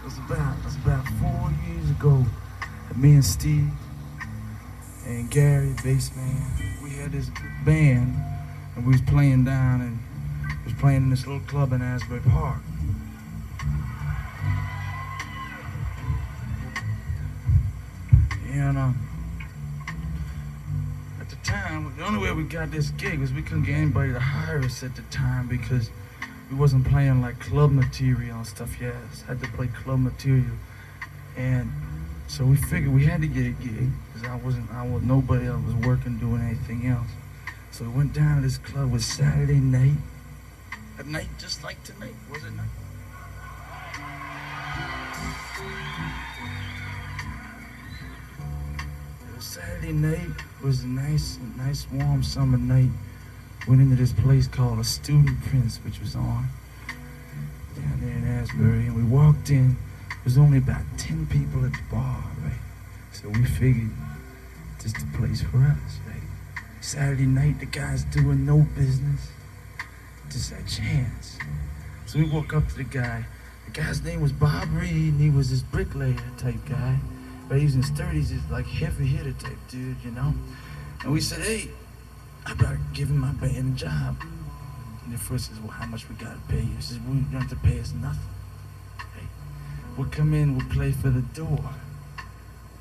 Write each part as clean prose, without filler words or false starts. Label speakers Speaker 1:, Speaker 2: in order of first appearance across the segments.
Speaker 1: It was about 4 years ago that me and Steve and Gary, bass man, we had this band and we was playing down and was playing in this little club in Asbury Park. And at the time, the only way we got this gig was we couldn't get anybody to hire us at the time because we wasn't playing like club material and stuff. Yes, had to play club material, and so we figured we had to get a gig because nobody else was working doing anything else. So we went down to this club. It was Saturday night, a night just like tonight, was it not? It was Saturday night. It was a nice warm summer night. Went into this place called a Student Prince, which was on down there in Asbury, and we walked in. There was only about 10 people at the bar, right? So we figured this is the place for us, right? Saturday night, the guys doing no business, just a chance. So we walk up to the guy. The guy's name was Bob Reed, and he was this bricklayer type guy, but he was in his 30s, just like heavy hitter type dude, you know? And we said, hey, I about giving my band a job. And the first says, well, how much we gotta pay you? He says, well, you don't have to pay us nothing. Hey, we'll come in, we'll play for the door.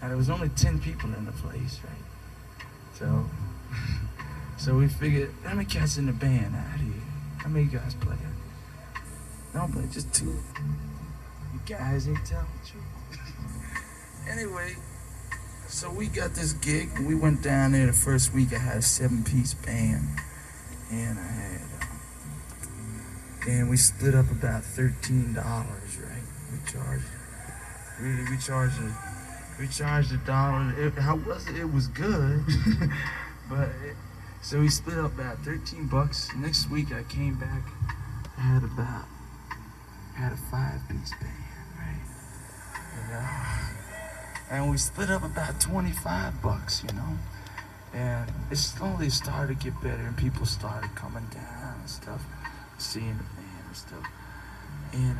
Speaker 1: Now, there was only 10 people in the place, right? So we figured, how many cats in the band out here? How many guys play it? Nobody, just 2. You guys ain't telling the truth. Anyway, so we got this gig, and we went down there the first week. I had a 7-piece band, and I had, and we split up about $13, right? We charged $1. How was it? It was good, but so we split up about $13. Next week I came back, I had a 5-piece band, right? And we split up about $25, you know? And it slowly started to get better and people started coming down and stuff, seeing the band and stuff. And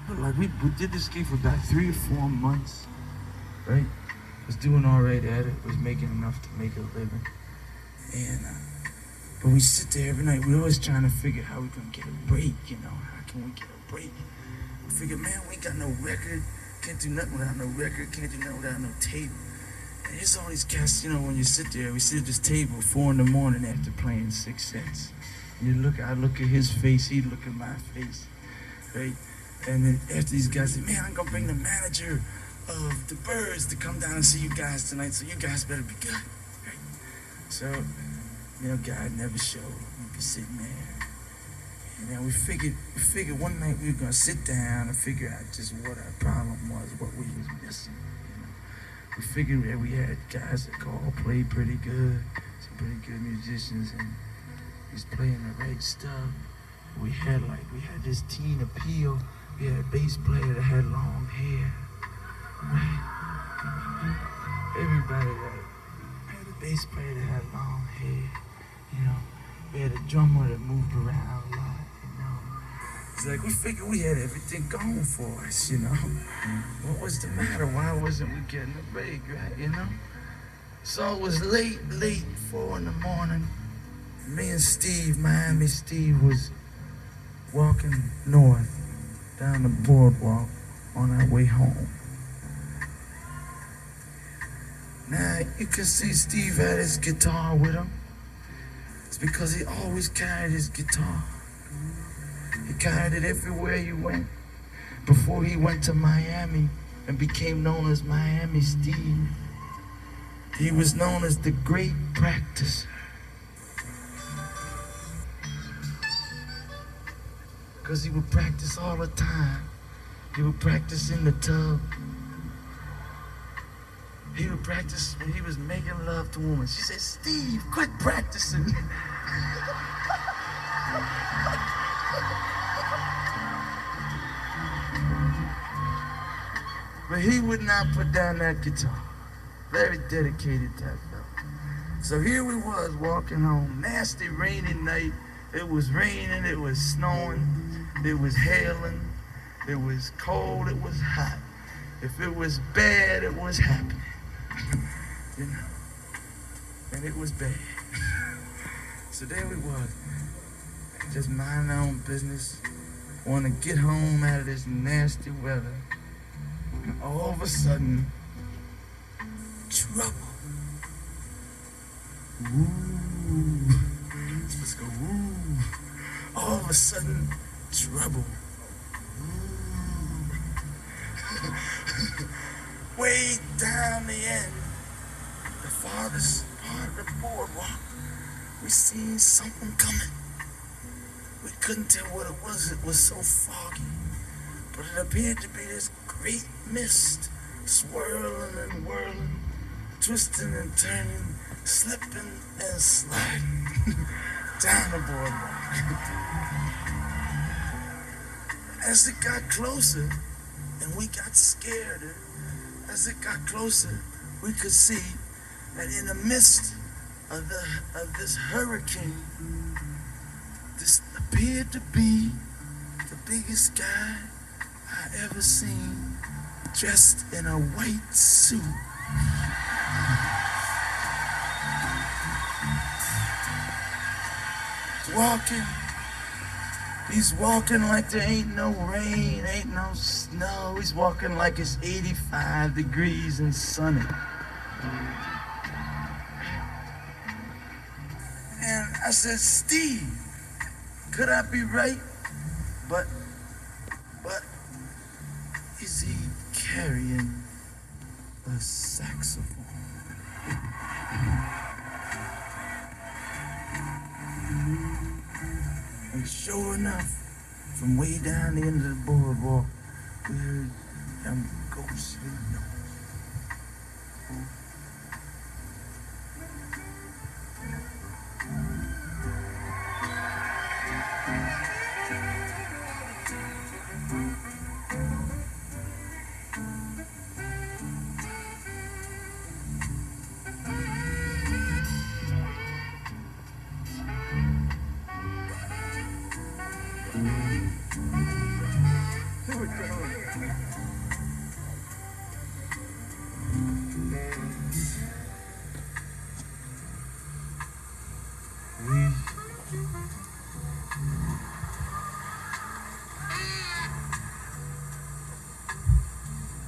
Speaker 1: but like we did this gig for about 3 or 4 months, right? Was doing all right at it, was making enough to make a living. And but we sit there every night, we're always trying to figure how we're gonna get a break, you know? How can we get a break? We figured, man, we ain't got no record. Can't do nothing without no record, can't do nothing without no tape. And here's all these cats, you know, when you sit there, we sit at this table 4 in the morning after playing 6 sets. And I look at his face, he'd look at my face, right? And then after these guys say, man, I'm gonna bring the manager of the Birds to come down and see you guys tonight, so you guys better be good, right? So, you know, guy never showed. We'd be sitting there. And then we figured one night we were gonna sit down and figure out just what our problem was, what we was missing. You know? We figured that we had guys that all played pretty good, some pretty good musicians, and we was playing the right stuff. We had this teen appeal. We had a bass player that had long hair. Right? Everybody had a bass player that had long hair. You know, we had a drummer that moved around. He's like, we figured we had everything going for us, you know. What was the matter? Why wasn't we getting a break, right, you know? So it was late, 4 in the morning. Me and Steve, Miami Steve, was walking north down the boardwalk on our way home. Now, you can see Steve had his guitar with him. It's because he always carried his guitar. He carried it everywhere he went before he went to Miami and became known as Miami Steve. He was known as the great practicer. Because he would practice all the time. He would practice in the tub. He would practice when he was making love to women. She said, Steve, quit practicing. But he would not put down that guitar. Very dedicated type fella. So here we was walking home. Nasty rainy night. It was raining, it was snowing, it was hailing, it was cold, it was hot. If it was bad, it was happening. You know. And it was bad. So there we was. Just minding our own business. Want to get home out of this nasty weather. And all of a sudden, trouble. Ooh. It's supposed to go, ooh. All of a sudden, trouble. Ooh. Way down the end, the farthest part of the boardwalk, we seen something coming. We couldn't tell what it was so foggy. But it appeared to be this great mist, swirling and whirling, twisting and turning, slipping and sliding down the boardwalk. As it got closer, and we got scared, as it got closer, we could see that in the midst of this hurricane, this appeared to be the biggest guy I ever seen, dressed in a white suit. He's walking like there ain't no rain, ain't no snow. He's walking like it's 85 degrees and sunny. And I said, Steve, could I be right? But is he carrying a saxophone? And sure enough, from way down the end of the boardwalk, we heard them ghostly notes.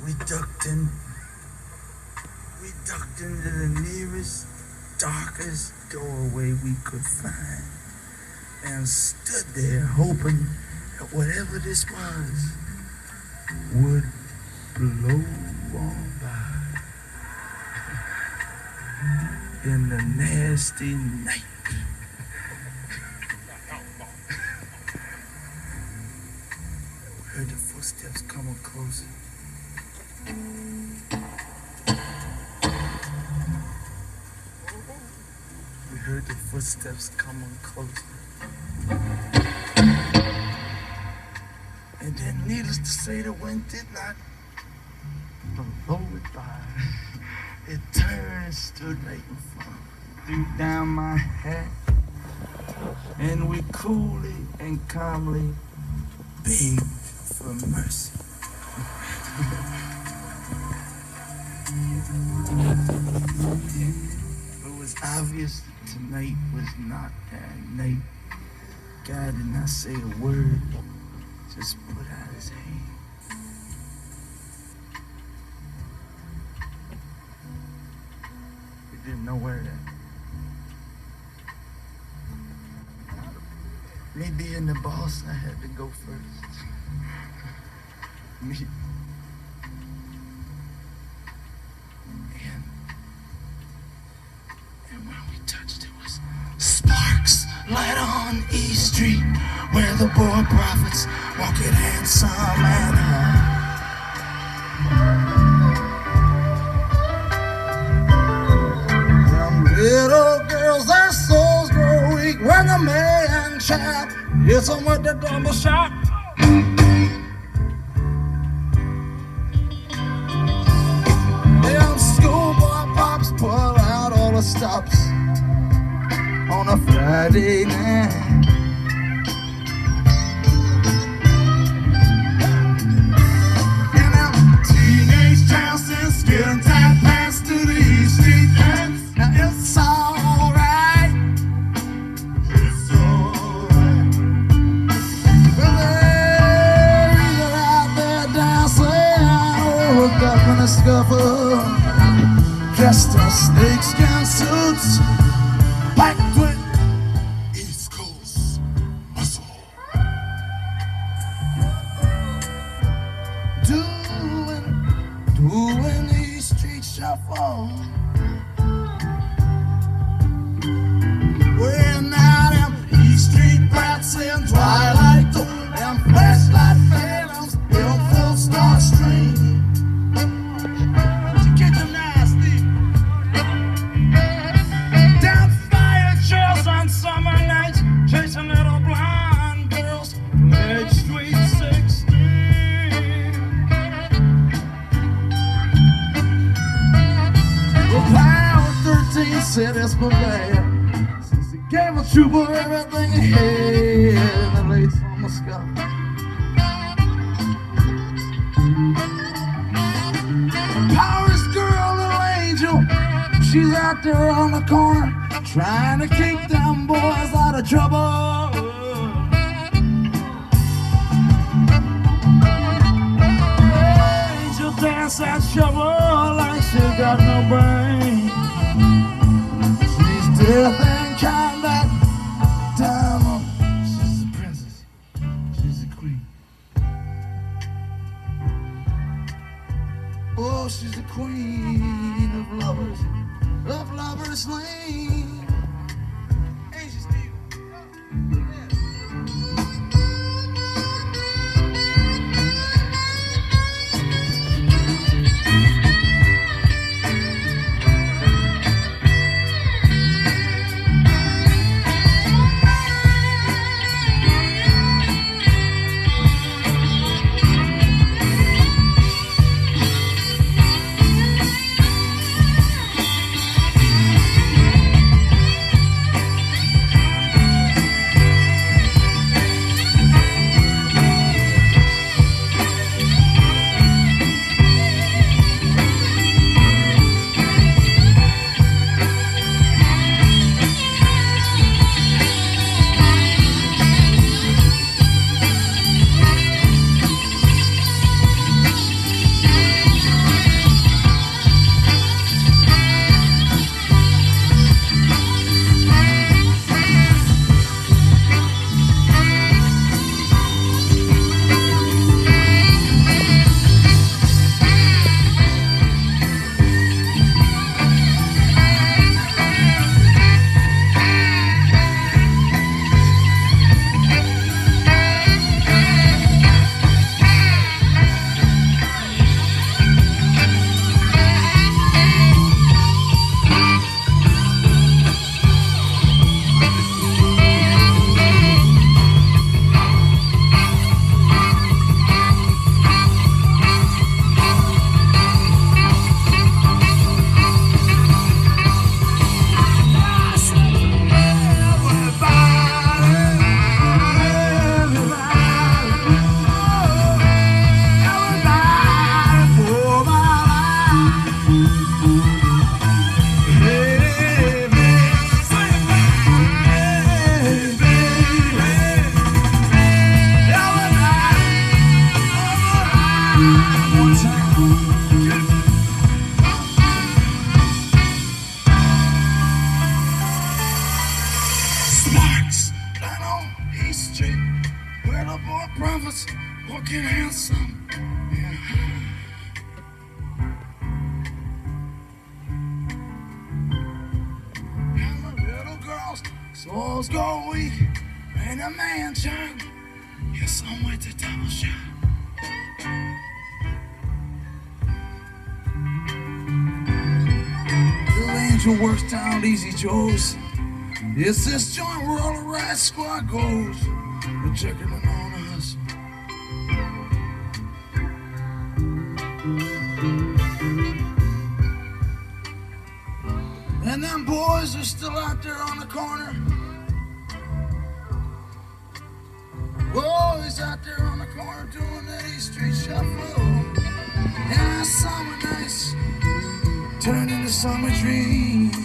Speaker 1: We ducked into the nearest, darkest doorway we could find and stood there hoping that whatever this was would blow on by in the nasty night. We heard the footsteps coming closer. We heard the footsteps coming closer. And then, needless to say, the wind did not blow it by. It turned and stood right in front. Threw down my hat, and we coolly and calmly beg for mercy. It was obvious that tonight was not that night. God did not say a word, just put out his hand. We didn't know where that. Me being the boss, I had to go first. Me. And when we touched, it was sparks light on East Street, where the poor prophets walk it handsome and high. Them little girls, their souls grow weak when the man child hits them with the double shot. Them schoolboy pops pull out all the stops on a Friday night. And them teenage trouncing skin tight pants to the East Street dance. Now it's alright. It's alright. Well, they're either out there dancing or hooked up in a scuffle, dressed in snakeskin suits, packed with East Coast muscle. Doing the street shuffle. Well, now them East Street brats in twilight, them flashlight phantoms in full star stream. To get them nasty. Down fire trails on summer nights, chasing little blonde girls from Edge Street 16. Well, Power 13 said it's my bad, since he gave a trooper everything he had in the late summer sky. Power's girl, little angel, she's out there on the corner trying to keep them boys out of trouble. Angel dance that shovel like she got no brain. She's death and combat diamond. She's a princess, she's a queen. Oh, she's the queen of lovers lane. Asia Steel. little boy prophets walking handsome and high. And the little girls' souls go weak, and a man child is somewhere to double shot. Little angel works down Easy Joe's. It's this joint where all the right squad goes. We're checking in on us. And them boys are still out there on the corner. Whoa, he's out there on the corner doing that East Street Shuffle. And that summer nights turn into summer dreams.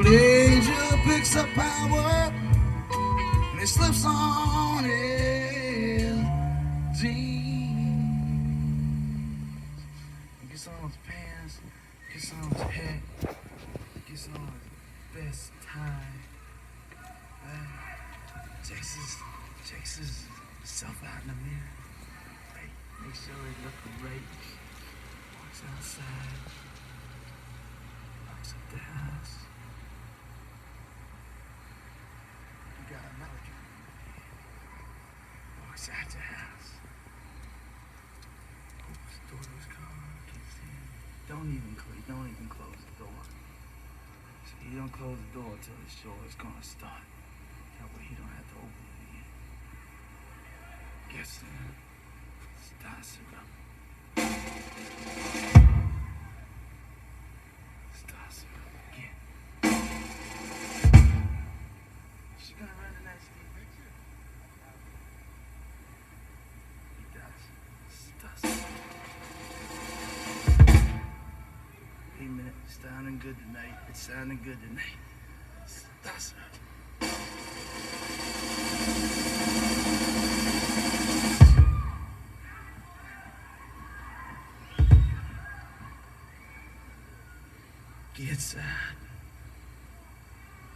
Speaker 1: The angel picks up power and he slips on his jeans. He gets on his pants, gets on his hat, gets on his best tie. Checks himself out in the mirror. Right, make sure he's looking right. Walks outside. Walks up the house. You got another drink. Walks out the house. Opens the door to his car. Gets in. Don't even close the door. So you don't close the door until it's sure it's gonna start. That way you don't have to open it again. Gets in. Starts it up. Starts it up again. She gonna run the next day. He does. Starts it up. Hey man, it's sounding good tonight. It's sounding good tonight. Starts it up. Gets out,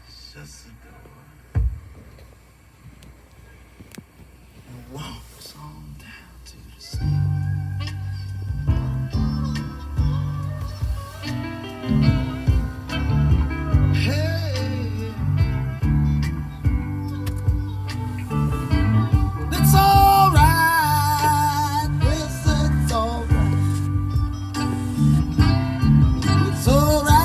Speaker 1: shuts the door, and walks on down to the sea. Hey, it's alright, yes, it's alright. It's alright.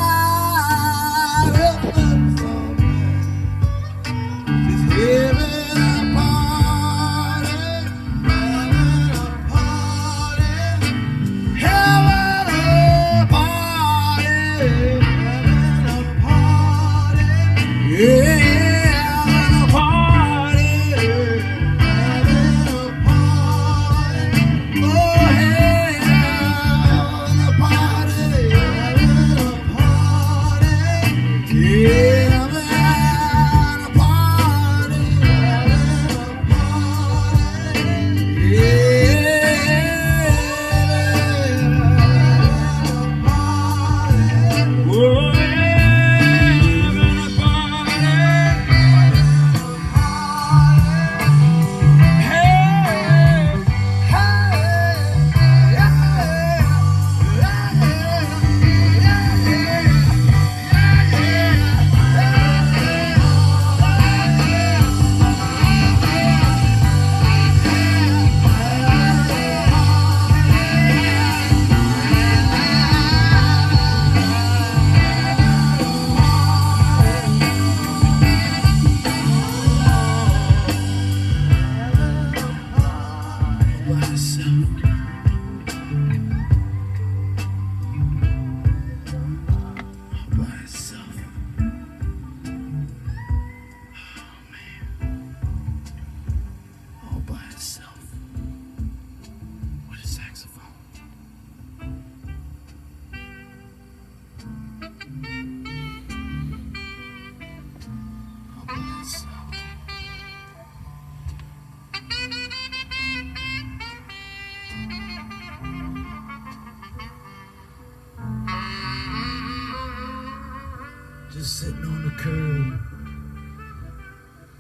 Speaker 1: Just sitting on the curb,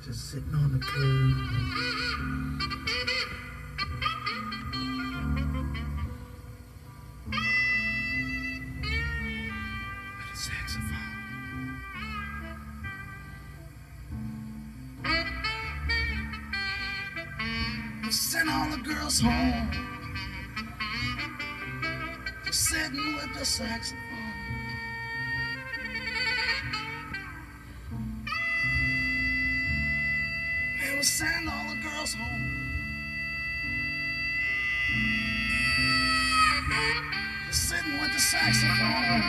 Speaker 1: just sitting on the curb. With a saxophone. Sent all the girls home. Just sitting with the saxophone. They were sending all the girls home. Just sitting with the saxophone.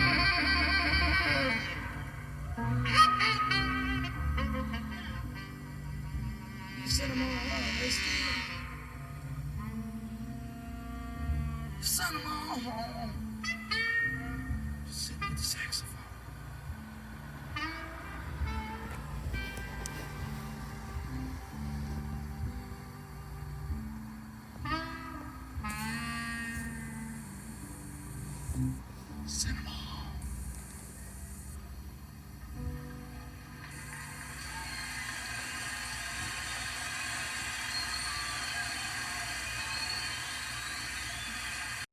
Speaker 1: He sent them all home. They still sent them all home. Just sitting with the saxophone. Sent them all